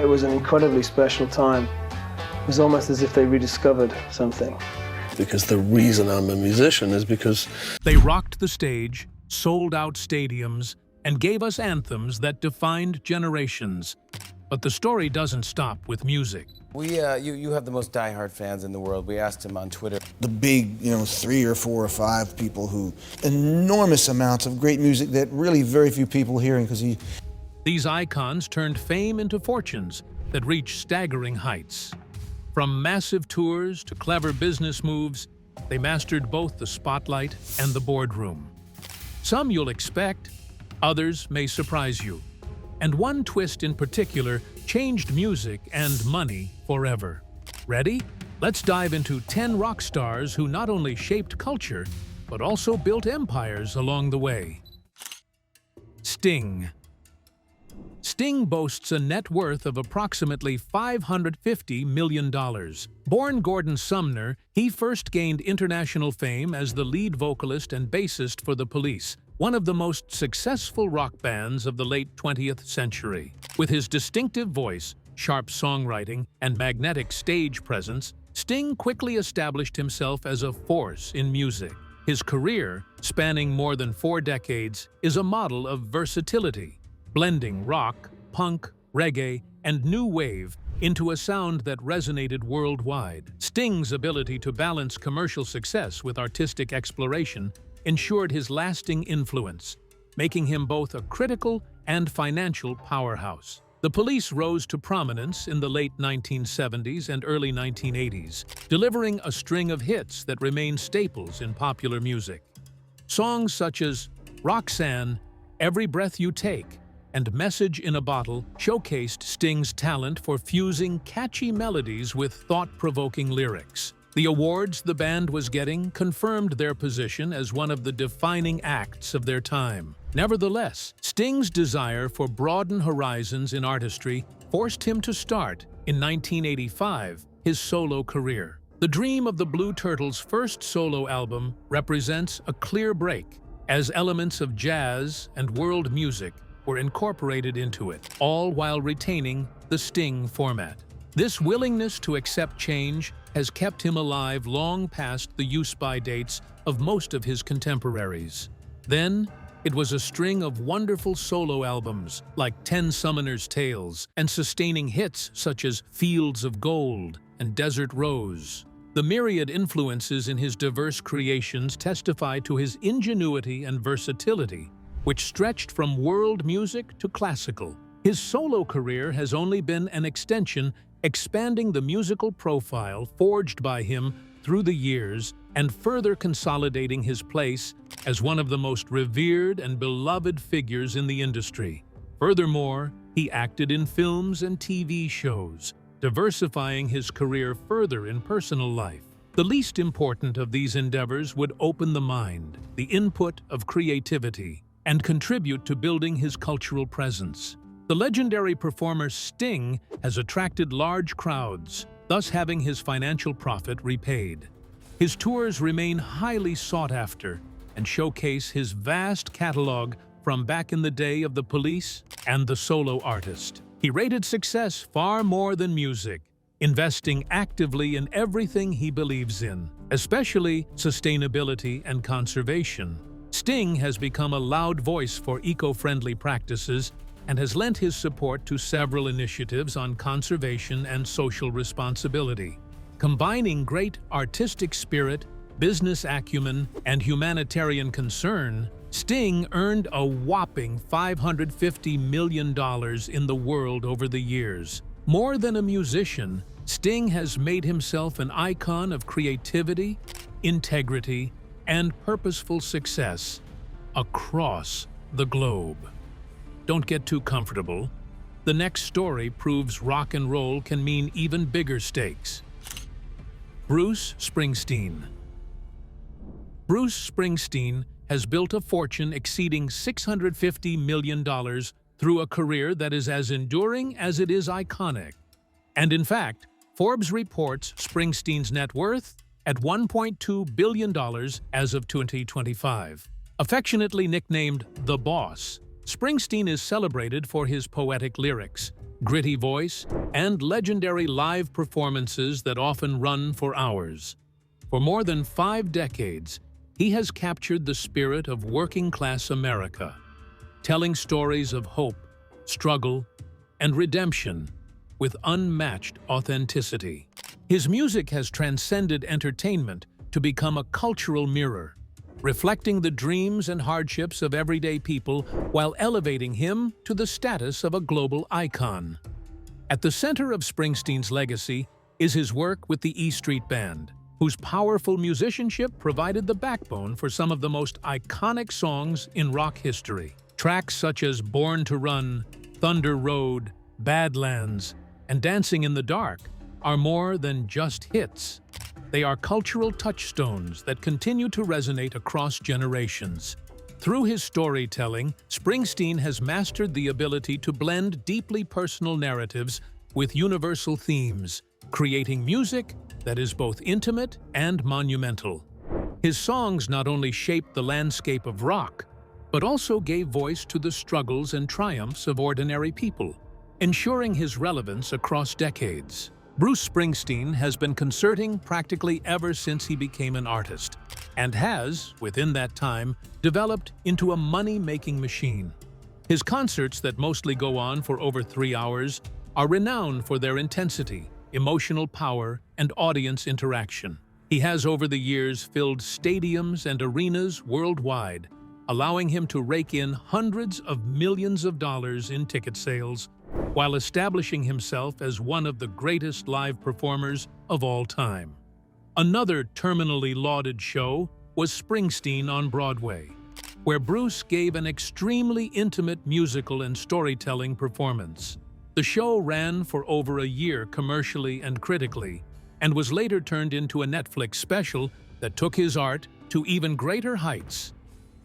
It was an incredibly special time. It was almost as if they rediscovered something. Because the reason I'm a musician is because they rocked the stage, sold out stadiums, and gave us anthems that defined generations. But the story doesn't stop with music. You have the most diehard fans in the world. We asked him on Twitter. The big, 3 or 4 or 5 people who, enormous amounts of great music that really very few people hearing because he... These icons turned fame into fortunes that reached staggering heights. From massive tours to clever business moves, they mastered both the spotlight and the boardroom. Some you'll expect, others may surprise you. And one twist in particular changed music and money forever. Ready? Let's dive into 10 rock stars who not only shaped culture, but also built empires along the way. Sting. Sting boasts a net worth of approximately $550 million. Born Gordon Sumner, he first gained international fame as the lead vocalist and bassist for The Police, one of the most successful rock bands of the late 20th century. With his distinctive voice, sharp songwriting, and magnetic stage presence, Sting quickly established himself as a force in music. His career, spanning more than 4 decades, is a model of versatility, blending rock, punk, reggae, and new wave into a sound that resonated worldwide. Sting's ability to balance commercial success with artistic exploration ensured his lasting influence, making him both a critical and financial powerhouse. The Police rose to prominence in the late 1970s and early 1980s, delivering a string of hits that remain staples in popular music. Songs such as Roxanne, Every Breath You Take, and Message in a Bottle showcased Sting's talent for fusing catchy melodies with thought-provoking lyrics. The awards the band was getting confirmed their position as one of the defining acts of their time. Nevertheless, Sting's desire for broadened horizons in artistry forced him to start, in 1985, his solo career. The dream of the Blue Turtles' first solo album represents a clear break, as elements of jazz and world music were incorporated into it, all while retaining the Sting format. This willingness to accept change has kept him alive long past the use-by dates of most of his contemporaries. Then, it was a string of wonderful solo albums like 10 Summoner's Tales and sustaining hits such as Fields of Gold and Desert Rose. The myriad influences in his diverse creations testify to his ingenuity and versatility, which stretched from world music to classical. His solo career has only been an extension, expanding the musical profile forged by him through the years and further consolidating his place as one of the most revered and beloved figures in the industry. Furthermore, he acted in films and TV shows, diversifying his career further in personal life. The least important of these endeavors would open the mind, the input of creativity, and contribute to building his cultural presence. The legendary performer Sting has attracted large crowds, thus having his financial profit repaid. His tours remain highly sought after and showcase his vast catalog from back in the day of The Police and the solo artist. He rated success far more than music, investing actively in everything he believes in, especially sustainability and conservation. Sting has become a loud voice for eco-friendly practices and has lent his support to several initiatives on conservation and social responsibility. Combining great artistic spirit, business acumen, and humanitarian concern, Sting earned a whopping $550 million in the world over the years. More than a musician, Sting has made himself an icon of creativity, integrity, and purposeful success across the globe. Don't get too comfortable. The next story proves rock and roll can mean even bigger stakes. Bruce Springsteen. Bruce Springsteen has built a fortune exceeding $650 million through a career that is as enduring as it is iconic. And in fact, Forbes reports Springsteen's net worth at $1.2 billion as of 2025. Affectionately nicknamed The Boss, Springsteen is celebrated for his poetic lyrics, gritty voice, and legendary live performances that often run for hours. For more than 5 decades, he has captured the spirit of working-class America, telling stories of hope, struggle, and redemption with unmatched authenticity. His music has transcended entertainment to become a cultural mirror, reflecting the dreams and hardships of everyday people while elevating him to the status of a global icon. At the center of Springsteen's legacy is his work with the E Street Band, whose powerful musicianship provided the backbone for some of the most iconic songs in rock history. Tracks such as Born to Run, Thunder Road, Badlands, and Dancing in the Dark are more than just hits. They are cultural touchstones that continue to resonate across generations. Through his storytelling, Springsteen has mastered the ability to blend deeply personal narratives with universal themes, creating music that is both intimate and monumental. His songs not only shaped the landscape of rock, but also gave voice to the struggles and triumphs of ordinary people, ensuring his relevance across decades. Bruce Springsteen has been concerting practically ever since he became an artist, and has, within that time, developed into a money-making machine. His concerts, that mostly go on for over 3 hours, are renowned for their intensity, emotional power, and audience interaction. He has over the years filled stadiums and arenas worldwide, allowing him to rake in hundreds of millions of dollars in ticket sales, while establishing himself as one of the greatest live performers of all time. Another terminally lauded show was Springsteen on Broadway, where Bruce gave an extremely intimate musical and storytelling performance. The show ran for over a year commercially and critically, and was later turned into a Netflix special that took his art to even greater heights.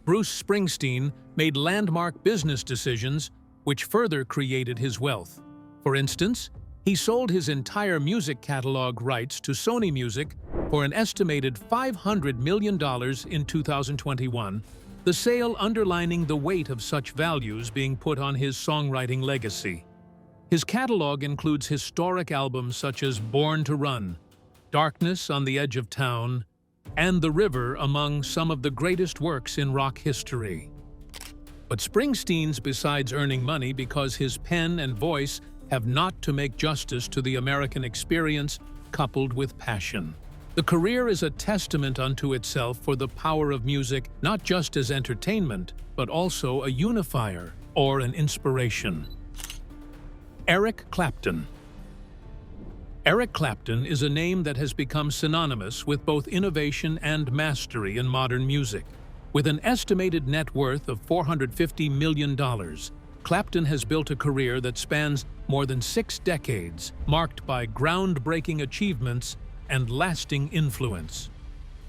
Bruce Springsteen made landmark business decisions which further created his wealth. For instance, he sold his entire music catalog rights to Sony Music for an estimated $500 million in 2021, the sale underlining the weight of such values being put on his songwriting legacy. His catalog includes historic albums such as Born to Run, Darkness on the Edge of Town, and The River, among some of the greatest works in rock history. But Springsteen's, besides earning money because his pen and voice have not to make justice to the American experience, coupled with passion. The career is a testament unto itself for the power of music, not just as entertainment, but also a unifier or an inspiration. Eric Clapton. Eric Clapton is a name that has become synonymous with both innovation and mastery in modern music. With an estimated net worth of $450 million, Clapton has built a career that spans more than 6 decades, marked by groundbreaking achievements and lasting influence.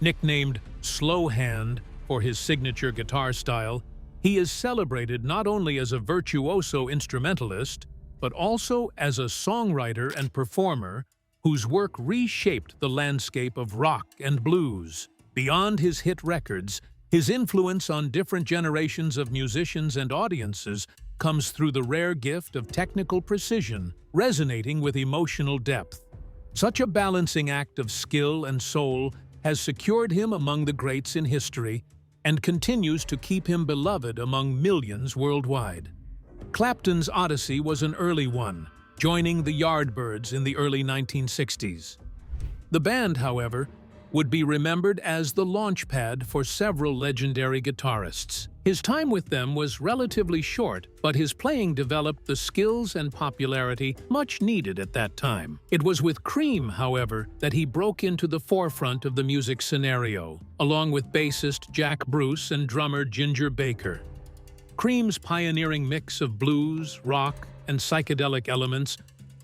Nicknamed Slow Hand for his signature guitar style, he is celebrated not only as a virtuoso instrumentalist, but also as a songwriter and performer whose work reshaped the landscape of rock and blues. Beyond his hit records, his influence on different generations of musicians and audiences comes through the rare gift of technical precision, resonating with emotional depth. Such a balancing act of skill and soul has secured him among the greats in history and continues to keep him beloved among millions worldwide. Clapton's odyssey was an early one, joining the Yardbirds in the early 1960s. The band, however, would be remembered as the launchpad for several legendary guitarists. His time with them was relatively short, but his playing developed the skills and popularity much needed at that time. It was with Cream, however, that he broke into the forefront of the music scenario, along with bassist Jack Bruce and drummer Ginger Baker. Cream's pioneering mix of blues, rock, and psychedelic elements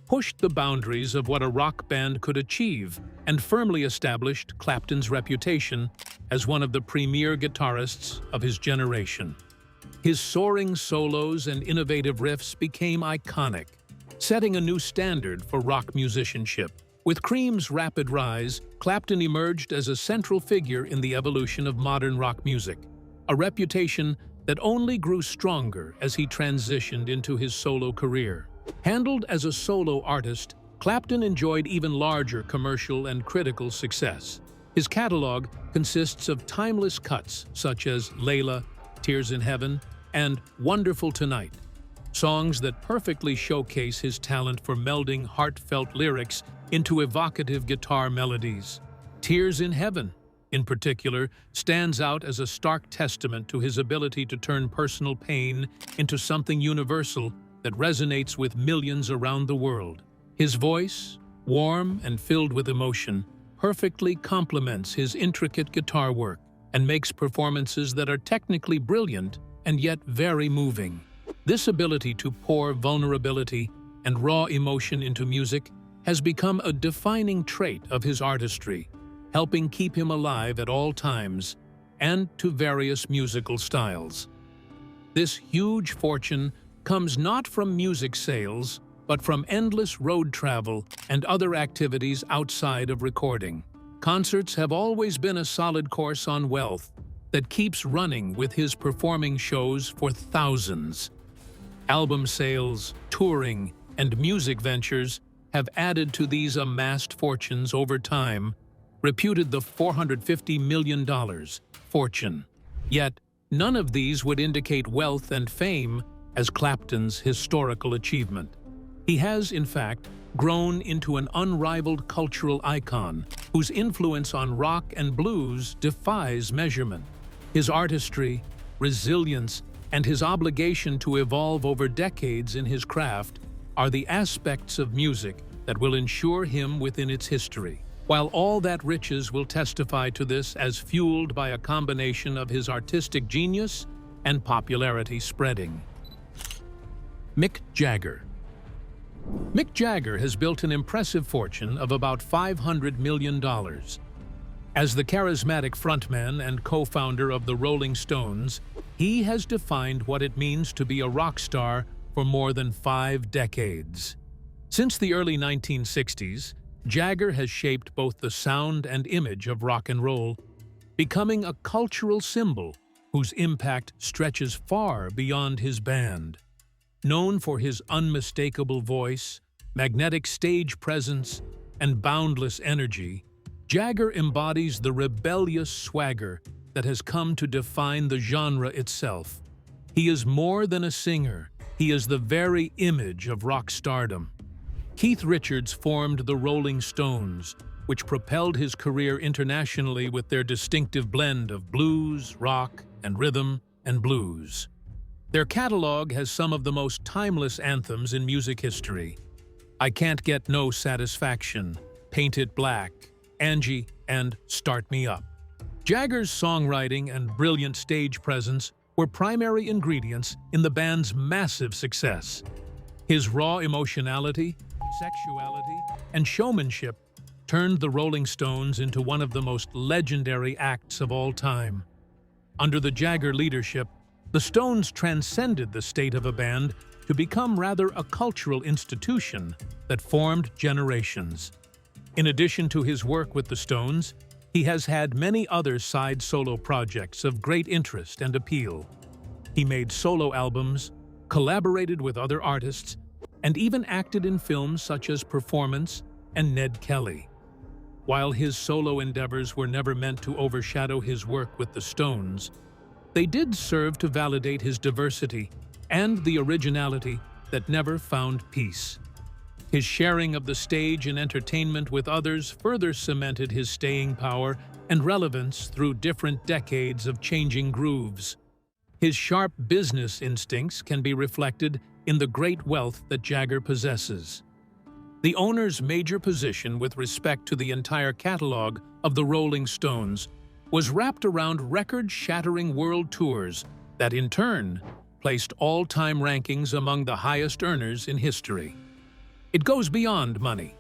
pushed the boundaries of what a rock band could achieve and firmly established Clapton's reputation as one of the premier guitarists of his generation. His soaring solos and innovative riffs became iconic, setting a new standard for rock musicianship. With Cream's rapid rise, Clapton emerged as a central figure in the evolution of modern rock music, a reputation that only grew stronger as he transitioned into his solo career. Handled as a solo artist, Clapton enjoyed even larger commercial and critical success. His catalog consists of timeless cuts such as Layla, Tears in Heaven, and Wonderful Tonight, songs that perfectly showcase his talent for melding heartfelt lyrics into evocative guitar melodies. Tears in Heaven, in particular, stands out as a stark testament to his ability to turn personal pain into something universal that resonates with millions around the world. His voice, warm and filled with emotion, perfectly complements his intricate guitar work and makes performances that are technically brilliant and yet very moving. This ability to pour vulnerability and raw emotion into music has become a defining trait of his artistry, helping keep him alive at all times and to various musical styles. This huge fortune comes not from music sales, but from endless road travel and other activities outside of recording. Concerts have always been a solid course on wealth that keeps running with his performing shows for thousands. Album sales, touring, and music ventures have added to these amassed fortunes over time, reputed the $450 million fortune. Yet, none of these would indicate wealth and fame as Clapton's historical achievement. He has, in fact, grown into an unrivaled cultural icon whose influence on rock and blues defies measurement. His artistry, resilience, and his obligation to evolve over decades in his craft are the aspects of music that will ensure him within its history. While all that riches will testify to this as fueled by a combination of his artistic genius and popularity spreading. Mick Jagger. Mick Jagger has built an impressive fortune of about $500 million. As the charismatic frontman and co-founder of the Rolling Stones, he has defined what it means to be a rock star for more than 5 decades. Since the early 1960s, Jagger has shaped both the sound and image of rock and roll, becoming a cultural symbol whose impact stretches far beyond his band. Known for his unmistakable voice, magnetic stage presence, and boundless energy, Jagger embodies the rebellious swagger that has come to define the genre itself. He is more than a singer, he is the very image of rock stardom. Keith Richards formed the Rolling Stones, which propelled his career internationally with their distinctive blend of blues, rock, and rhythm and blues. Their catalog has some of the most timeless anthems in music history. I Can't Get No Satisfaction, Paint It Black, Angie, and Start Me Up. Jagger's songwriting and brilliant stage presence were primary ingredients in the band's massive success. His raw emotionality, sexuality, and showmanship turned the Rolling Stones into one of the most legendary acts of all time. Under the Jagger leadership, the Stones transcended the state of a band to become rather a cultural institution that formed generations. In addition to his work with the Stones, he has had many other side solo projects of great interest and appeal. He made solo albums, collaborated with other artists, and even acted in films such as Performance and Ned Kelly. While his solo endeavors were never meant to overshadow his work with the Stones, they did serve to validate his diversity and the originality that never found peace. His sharing of the stage and entertainment with others further cemented his staying power and relevance through different decades of changing grooves. His sharp business instincts can be reflected in the great wealth that Jagger possesses. The owner's major position with respect to the entire catalog of the Rolling Stones was wrapped around record-shattering world tours that, in turn, placed all-time rankings among the highest earners in history. It goes beyond money.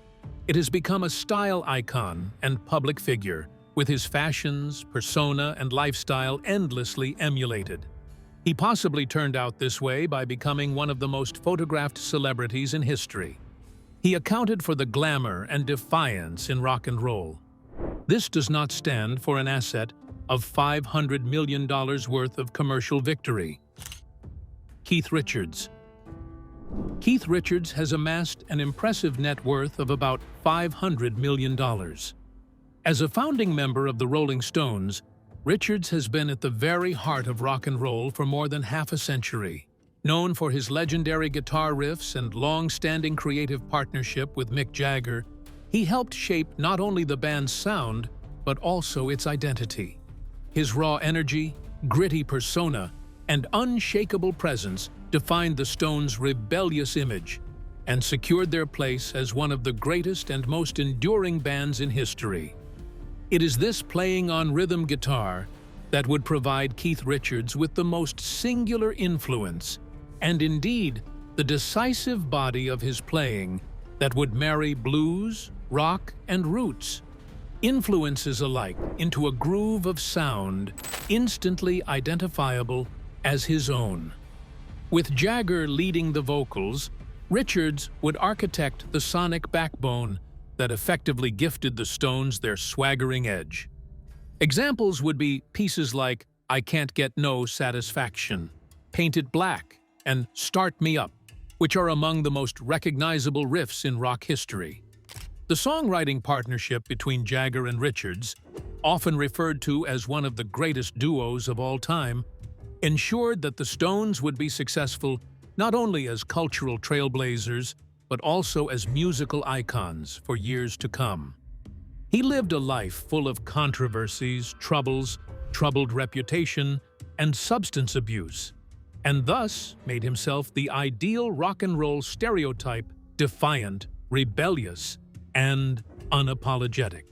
It has become a style icon and public figure, with his fashions, persona, and lifestyle endlessly emulated. He possibly turned out this way by becoming one of the most photographed celebrities in history. He accounted for the glamour and defiance in rock and roll. This does not stand for an asset of $500 million worth of commercial victory. Keith Richards. Keith Richards has amassed an impressive net worth of about $500 million. As a founding member of the Rolling Stones, Richards has been at the very heart of rock and roll for more than half a century. Known for his legendary guitar riffs and long-standing creative partnership with Mick Jagger, he helped shape not only the band's sound, but also its identity. His raw energy, gritty persona, and unshakable presence defined the Stones' rebellious image and secured their place as one of the greatest and most enduring bands in history. It is this playing on rhythm guitar that would provide Keith Richards with the most singular influence, and indeed the decisive body of his playing that would marry blues, rock, and roots, influences alike into a groove of sound instantly identifiable as his own. With Jagger leading the vocals, Richards would architect the sonic backbone that effectively gifted the Stones their swaggering edge. Examples would be pieces like I Can't Get No Satisfaction, Paint It Black, and Start Me Up, which are among the most recognizable riffs in rock history. The songwriting partnership between Jagger and Richards, often referred to as one of the greatest duos of all time, ensured that the Stones would be successful not only as cultural trailblazers, but also as musical icons for years to come. He lived a life full of controversies, troubles, troubled reputation, and substance abuse, and thus made himself the ideal rock and roll stereotype: defiant, rebellious, and unapologetic.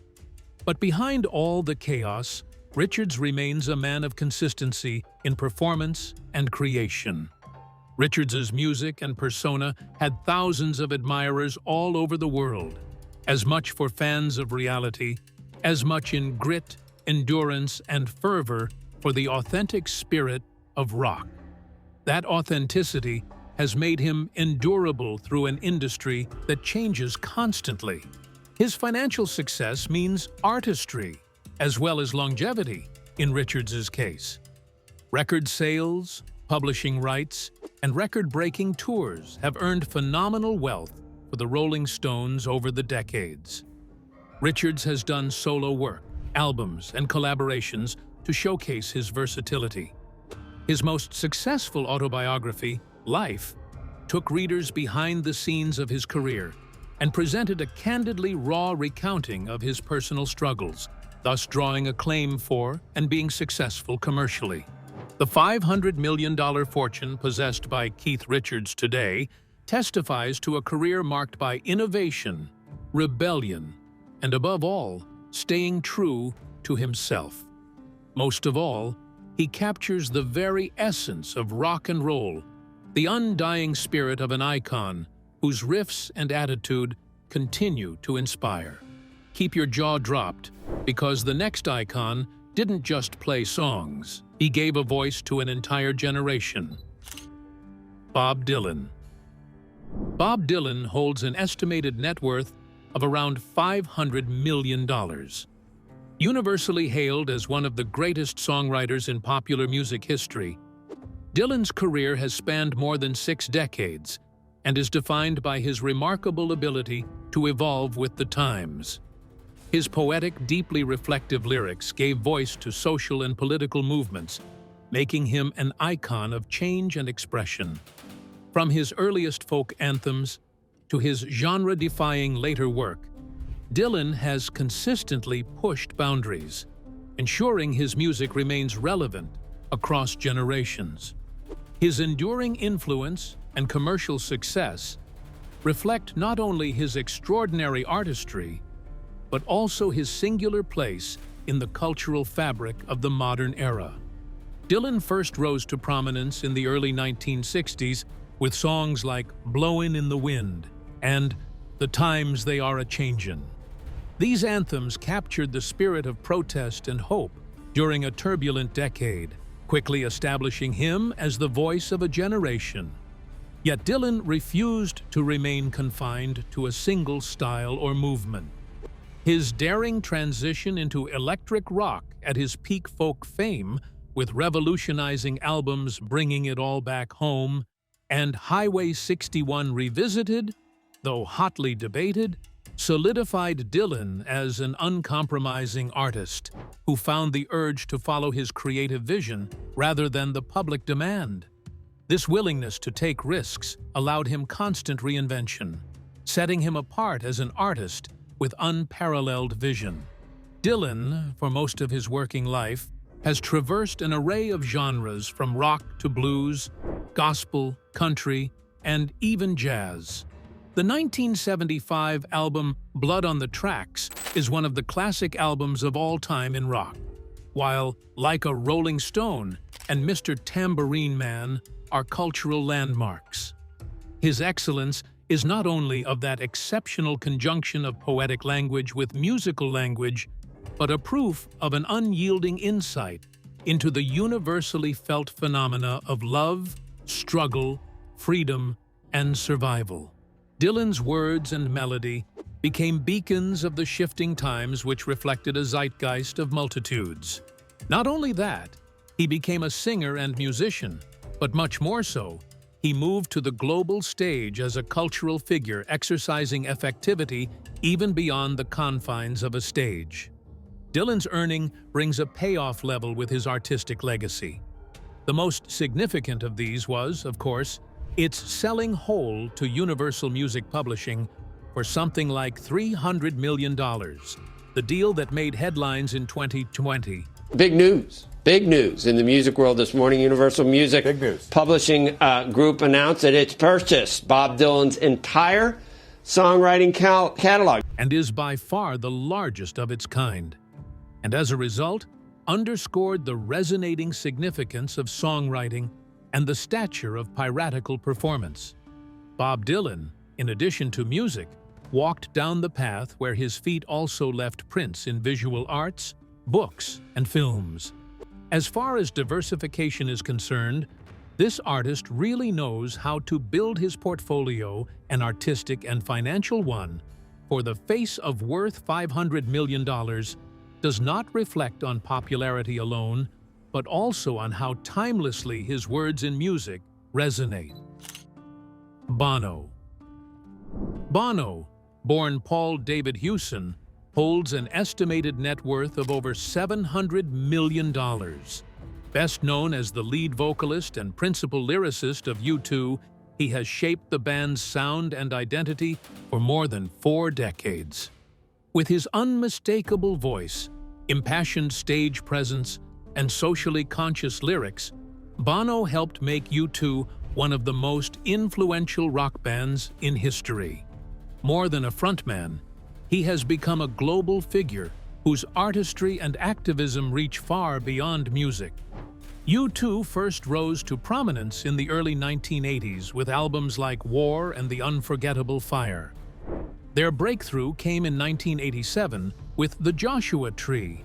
But behind all the chaos, Richards remains a man of consistency in performance and creation. Richards's music and persona had thousands of admirers all over the world, as much for fans of reality, as much in grit, endurance, and fervor for the authentic spirit of rock. That authenticity has made him endurable through an industry that changes constantly. His financial success means artistry, as well as longevity, in Richards's case. Record sales, publishing rights, and record-breaking tours have earned phenomenal wealth for the Rolling Stones over the decades. Richards has done solo work, albums, and collaborations to showcase his versatility. His most successful autobiography, Life, took readers behind the scenes of his career and presented a candidly raw recounting of his personal struggles, thus drawing acclaim for and being successful commercially. The $500 million fortune possessed by Keith Richards today testifies to a career marked by innovation, rebellion, and above all, staying true to himself. Most of all, he captures the very essence of rock and roll, the undying spirit of an icon whose riffs and attitude continue to inspire. Keep your jaw dropped, because the next icon didn't just play songs. He gave a voice to an entire generation. Bob Dylan. Bob Dylan holds an estimated net worth of around $500 million. Universally hailed as one of the greatest songwriters in popular music history, Dylan's career has spanned more than 6 decades and is defined by his remarkable ability to evolve with the times. His poetic, deeply reflective lyrics gave voice to social and political movements, making him an icon of change and expression. From his earliest folk anthems to his genre-defying later work, Dylan has consistently pushed boundaries, ensuring his music remains relevant across generations. His enduring influence and commercial success reflect not only his extraordinary artistry, but also his singular place in the cultural fabric of the modern era. Dylan first rose to prominence in the early 1960s with songs like Blowin' in the Wind and The Times They Are A-Changin'. These anthems captured the spirit of protest and hope during a turbulent decade, quickly establishing him as the voice of a generation. Yet Dylan refused to remain confined to a single style or movement. His daring transition into electric rock at his peak folk fame, with revolutionizing albums Bringing It All Back Home and Highway 61 Revisited, though hotly debated, solidified Dylan as an uncompromising artist who found the urge to follow his creative vision rather than the public demand. This willingness to take risks allowed him constant reinvention, setting him apart as an artist with unparalleled vision. Dylan, for most of his working life, has traversed an array of genres from rock to blues, gospel, country, and even jazz. The 1975 album Blood on the Tracks is one of the classic albums of all time in rock, while Like a Rolling Stone and Mr. Tambourine Man are cultural landmarks. His excellence is not only of that exceptional conjunction of poetic language with musical language, but a proof of an unyielding insight into the universally felt phenomena of love, struggle, freedom, and survival. Dylan's words and melody became beacons of the shifting times which reflected a zeitgeist of multitudes. Not only that, he became a singer and musician, but much more so, he moved to the global stage as a cultural figure exercising effectivity even beyond the confines of a stage. Dylan's earning brings a payoff level with his artistic legacy. The most significant of these was, of course, its selling whole to Universal Music Publishing for something like $300 million, the deal that made headlines in 2020. Big news in the music world this morning. Universal Music Publishing Group announced that it's purchased Bob Dylan's entire songwriting catalog. And is by far the largest of its kind. And as a result, underscored the resonating significance of songwriting and the stature of piratical performance. Bob Dylan, in addition to music, walked down the path where his feet also left prints in visual arts, books, and films. As far as diversification is concerned, this artist really knows how to build his portfolio, an artistic and financial one, for the face of worth $500 million does not reflect on popularity alone, but also on how timelessly his words in music resonate. Bono. Bono, born Paul David Hewson, holds an estimated net worth of over $700 million. Best known as the lead vocalist and principal lyricist of U2, he has shaped the band's sound and identity for more than 4 decades. With his unmistakable voice, impassioned stage presence, and socially conscious lyrics, Bono helped make U2 one of the most influential rock bands in history. More than a frontman, he has become a global figure whose artistry and activism reach far beyond music. U2 first rose to prominence in the early 1980s with albums like War and The Unforgettable Fire. Their breakthrough came in 1987 with The Joshua Tree,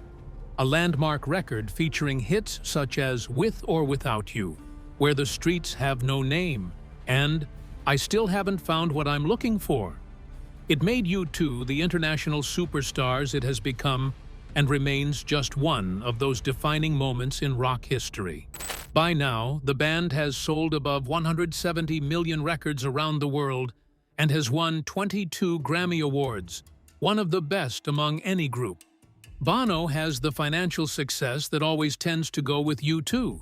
a landmark record featuring hits such as With or Without You, Where the Streets Have No Name, and I Still Haven't Found What I'm Looking For. It made U2 the international superstars it has become and remains just one of those defining moments in rock history. By now, the band has sold above 170 million records around the world and has won 22 Grammy Awards, one of the best among any group. Bono has the financial success that always tends to go with U2,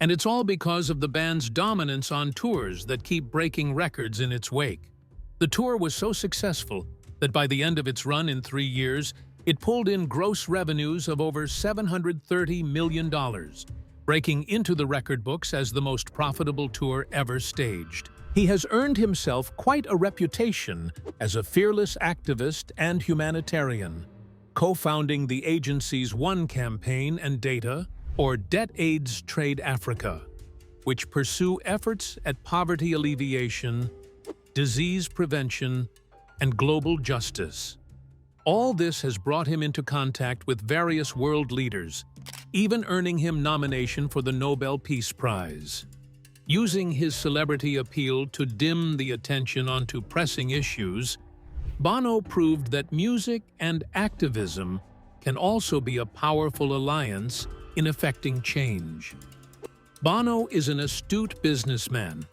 and it's all because of the band's dominance on tours that keep breaking records in its wake. The tour was so successful that by the end of its run in 3 years, it pulled in gross revenues of over $730 million, breaking into the record books as the most profitable tour ever staged. He has earned himself quite a reputation as a fearless activist and humanitarian, co-founding the agency's One campaign and Data, or Debt AIDS Trade Africa, which pursue efforts at poverty alleviation, disease prevention, and global justice. All this has brought him into contact with various world leaders, even earning him nomination for the Nobel Peace Prize. Using his celebrity appeal to dim the attention onto pressing issues, Bono proved that music and activism can also be a powerful alliance in effecting change. Bono is an astute businessman,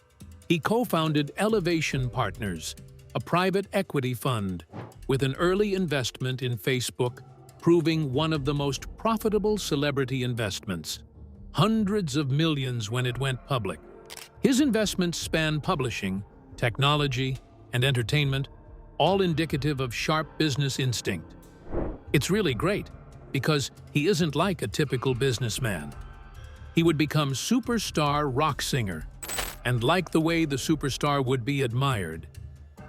he co-founded Elevation Partners, a private equity fund, with an early investment in Facebook, proving one of the most profitable celebrity investments. Hundreds of millions when it went public. His investments span publishing, technology, and entertainment, all indicative of sharp business instinct. It's really great, because he isn't like a typical businessman. He would become superstar rock singer, and like the way the superstar would be admired,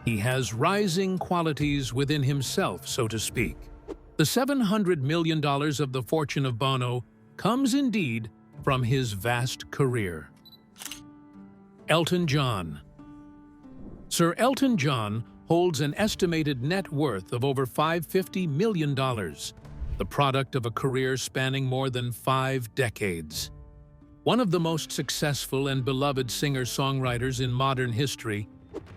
he has rising qualities within himself, so to speak. The $700 million of the fortune of Bono comes indeed from his vast career. Elton John. Sir Elton John holds an estimated net worth of over $550 million, the product of a career spanning more than 5 decades. One of the most successful and beloved singer-songwriters in modern history,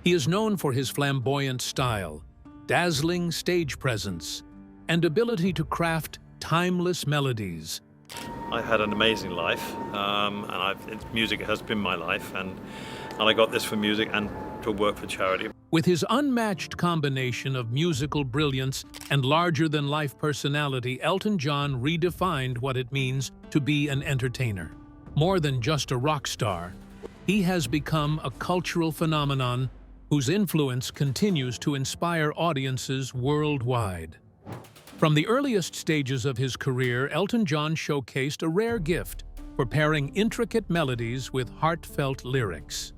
he is known for his flamboyant style, dazzling stage presence, and ability to craft timeless melodies. I've had an amazing life, music has been my life, and I got this for music and to work for charity. With his unmatched combination of musical brilliance and larger-than-life personality, Elton John redefined what it means to be an entertainer. More than just a rock star, he has become a cultural phenomenon whose influence continues to inspire audiences worldwide. From the earliest stages of his career, Elton John showcased a rare gift for pairing intricate melodies with heartfelt lyrics.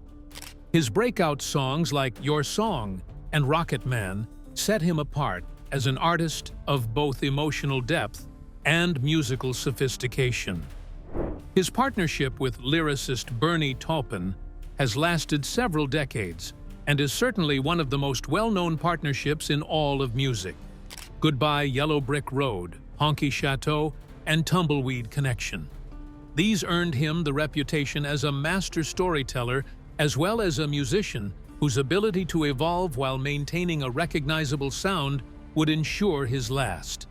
His breakout songs like Your Song and Rocket Man set him apart as an artist of both emotional depth and musical sophistication. His partnership with lyricist Bernie Taupin has lasted several decades and is certainly one of the most well-known partnerships in all of music. Goodbye Yellow Brick Road, Honky Chateau, and Tumbleweed Connection. These earned him the reputation as a master storyteller as well as a musician whose ability to evolve while maintaining a recognizable sound would ensure his last.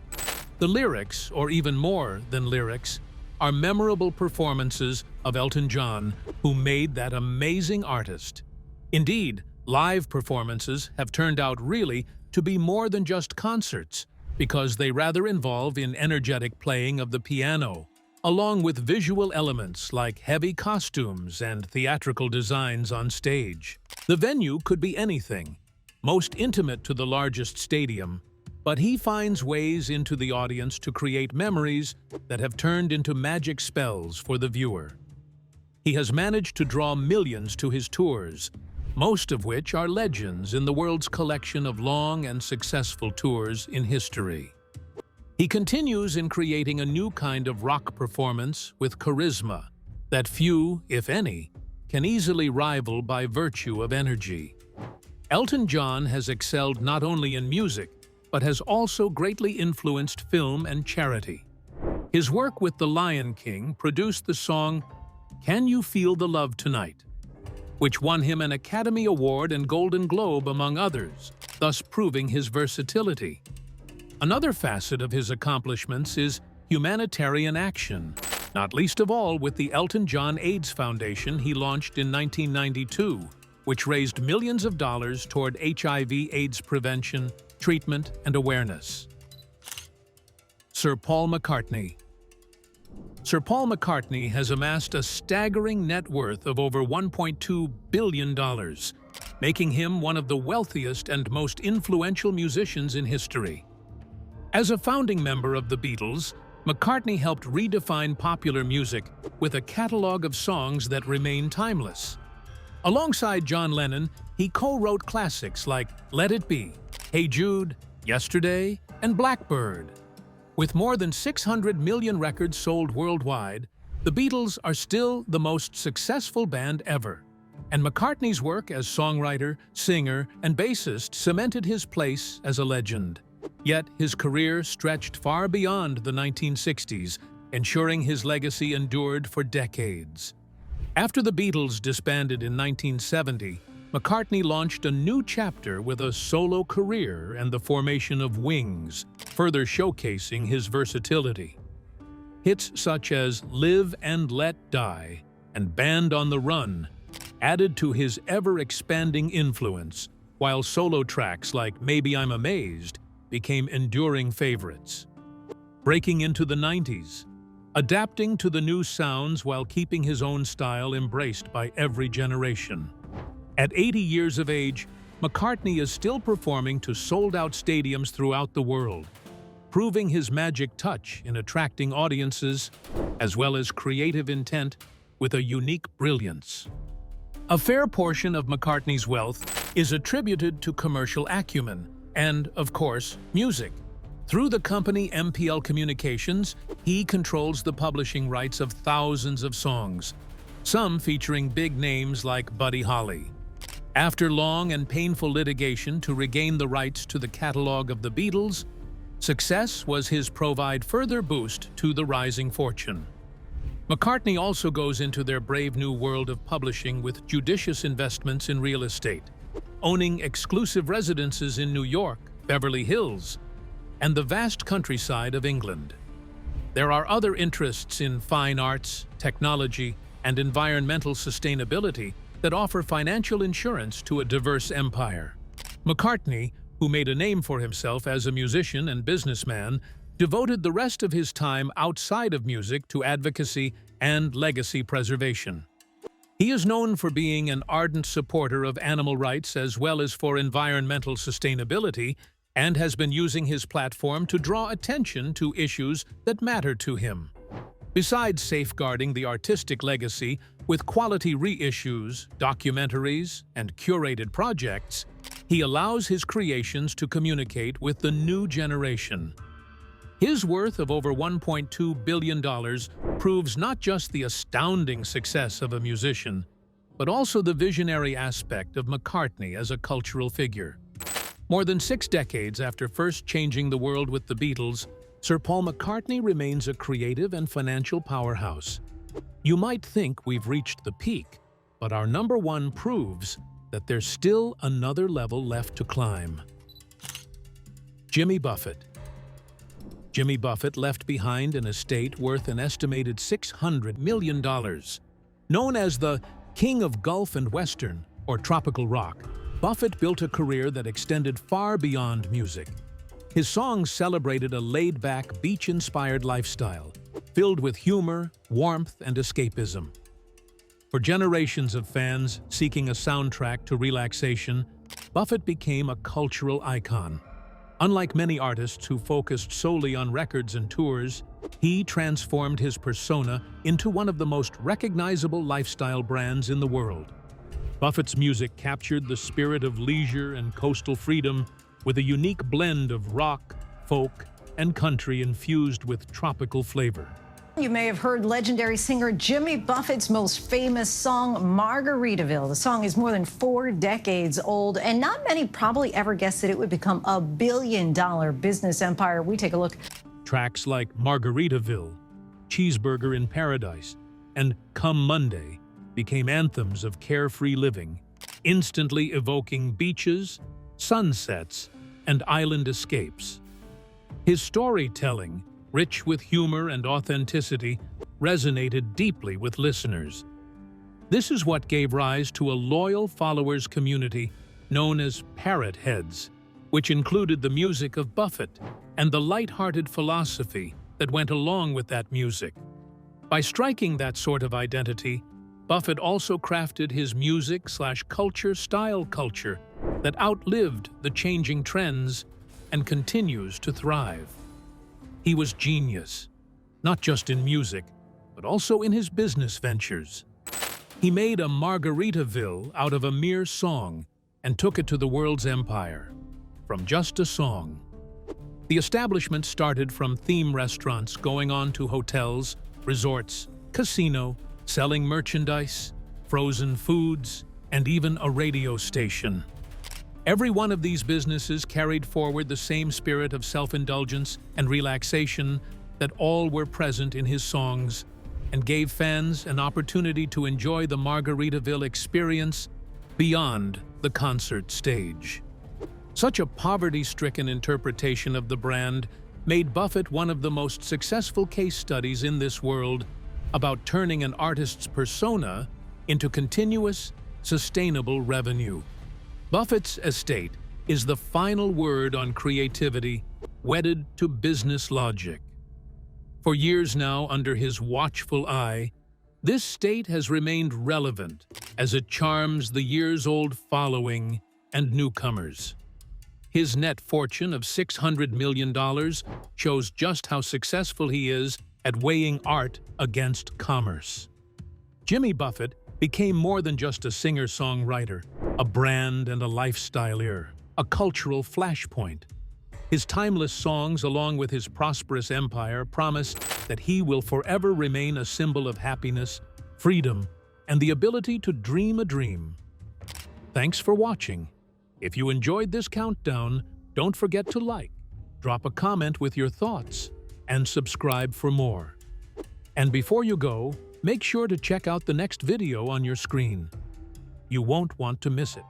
The lyrics, or even more than lyrics, are memorable performances of Elton John, who made that amazing artist. Indeed, live performances have turned out really to be more than just concerts, because they rather involve in energetic playing of the piano, along with visual elements like heavy costumes and theatrical designs on stage. The venue could be anything, most intimate to the largest stadium, but he finds ways into the audience to create memories that have turned into magic spells for the viewer. He has managed to draw millions to his tours, most of which are legends in the world's collection of long and successful tours in history. He continues in creating a new kind of rock performance with charisma that few, if any, can easily rival by virtue of energy. Elton John has excelled not only in music, but has also greatly influenced film and charity. His work with The Lion King produced the song Can You Feel the Love Tonight?, which won him an Academy Award and Golden Globe, among others, thus proving his versatility. Another facet of his accomplishments is humanitarian action, not least of all with the Elton John AIDS Foundation he launched in 1992, which raised millions of dollars toward HIV/AIDS prevention, treatment, and awareness. Sir Paul McCartney. Sir Paul McCartney has amassed a staggering net worth of over $1.2 billion, making him one of the wealthiest and most influential musicians in history. As a founding member of the Beatles, McCartney helped redefine popular music with a catalog of songs that remain timeless. Alongside John Lennon, he co-wrote classics like Let It Be, Hey Jude, Yesterday, and Blackbird. With more than 600 million records sold worldwide, the Beatles are still the most successful band ever. And McCartney's work as songwriter, singer, and bassist cemented his place as a legend. Yet his career stretched far beyond the 1960s, ensuring his legacy endured for decades. After the Beatles disbanded in 1970, McCartney launched a new chapter with a solo career and the formation of Wings, further showcasing his versatility. Hits such as Live and Let Die and Band on the Run added to his ever-expanding influence, while solo tracks like Maybe I'm Amazed became enduring favorites. Breaking into the 90s, adapting to the new sounds while keeping his own style embraced by every generation. At 80 years of age, McCartney is still performing to sold-out stadiums throughout the world, proving his magic touch in attracting audiences, as well as creative intent with a unique brilliance. A fair portion of McCartney's wealth is attributed to commercial acumen and, of course, music. Through the company MPL Communications, he controls the publishing rights of thousands of songs, some featuring big names like Buddy Holly. After long and painful litigation to regain the rights to the catalog of the Beatles, success was his provide further boost to the rising fortune. McCartney also goes into their brave new world of publishing with judicious investments in real estate, owning exclusive residences in New York, Beverly Hills, and the vast countryside of England. There are other interests in fine arts, technology, and environmental sustainability that offer financial insurance to a diverse empire. McCartney, who made a name for himself as a musician and businessman, devoted the rest of his time outside of music to advocacy and legacy preservation. He is known for being an ardent supporter of animal rights as well as for environmental sustainability, and has been using his platform to draw attention to issues that matter to him. Besides safeguarding the artistic legacy with quality reissues, documentaries, and curated projects, he allows his creations to communicate with the new generation. His worth of over $1.2 billion proves not just the astounding success of a musician, but also the visionary aspect of McCartney as a cultural figure. More than 6 decades after first changing the world with the Beatles, Sir Paul McCartney remains a creative and financial powerhouse. You might think we've reached the peak, but our number one proves that there's still another level left to climb. Jimmy Buffett. Jimmy Buffett left behind an estate worth an estimated $600 million. Known as the King of Gulf and Western, or tropical rock, Buffett built a career that extended far beyond music. His songs celebrated a laid-back, beach-inspired lifestyle, filled with humor, warmth, and escapism. For generations of fans seeking a soundtrack to relaxation, Buffett became a cultural icon. Unlike many artists who focused solely on records and tours, he transformed his persona into one of the most recognizable lifestyle brands in the world. Buffett's music captured the spirit of leisure and coastal freedom with a unique blend of rock, folk, and country infused with tropical flavor. You may have heard legendary singer Jimmy Buffett's most famous song, Margaritaville. The song is more than 4 decades old, and not many probably ever guessed that it would become a billion-dollar business empire. We take a look. Tracks like Margaritaville, Cheeseburger in Paradise, and Come Monday became anthems of carefree living, instantly evoking beaches, sunsets, and island escapes. His storytelling, rich with humor and authenticity, resonated deeply with listeners. This is what gave rise to a loyal followers community known as Parrot Heads, which included the music of Buffett and the light-hearted philosophy that went along with that music. By striking that sort of identity, Buffett also crafted his music/culture style culture that outlived the changing trends and continues to thrive. He was genius, not just in music, but also in his business ventures. He made a Margaritaville out of a mere song and took it to the world's empire, from just a song. The establishment started from theme restaurants going on to hotels, resorts, casino, selling merchandise, frozen foods, and even a radio station. Every one of these businesses carried forward the same spirit of self-indulgence and relaxation that all were present in his songs, and gave fans an opportunity to enjoy the Margaritaville experience beyond the concert stage. Such a poverty-stricken interpretation of the brand made Buffett one of the most successful case studies in this world about turning an artist's persona into continuous, sustainable revenue. Buffett's estate is the final word on creativity, wedded to business logic. For years now, under his watchful eye, this state has remained relevant as it charms the years-old following and newcomers. His net fortune of $600 million shows just how successful he is at weighing art against commerce. Jimmy Buffett became more than just a singer-songwriter, a brand and a lifestyler, a cultural flashpoint. His timeless songs, along with his prosperous empire, promise that he will forever remain a symbol of happiness, freedom, and the ability to dream a dream. Thanks for watching. If you enjoyed this countdown, don't forget to like, drop a comment with your thoughts, and subscribe for more. And before you go, make sure to check out the next video on your screen. You won't want to miss it.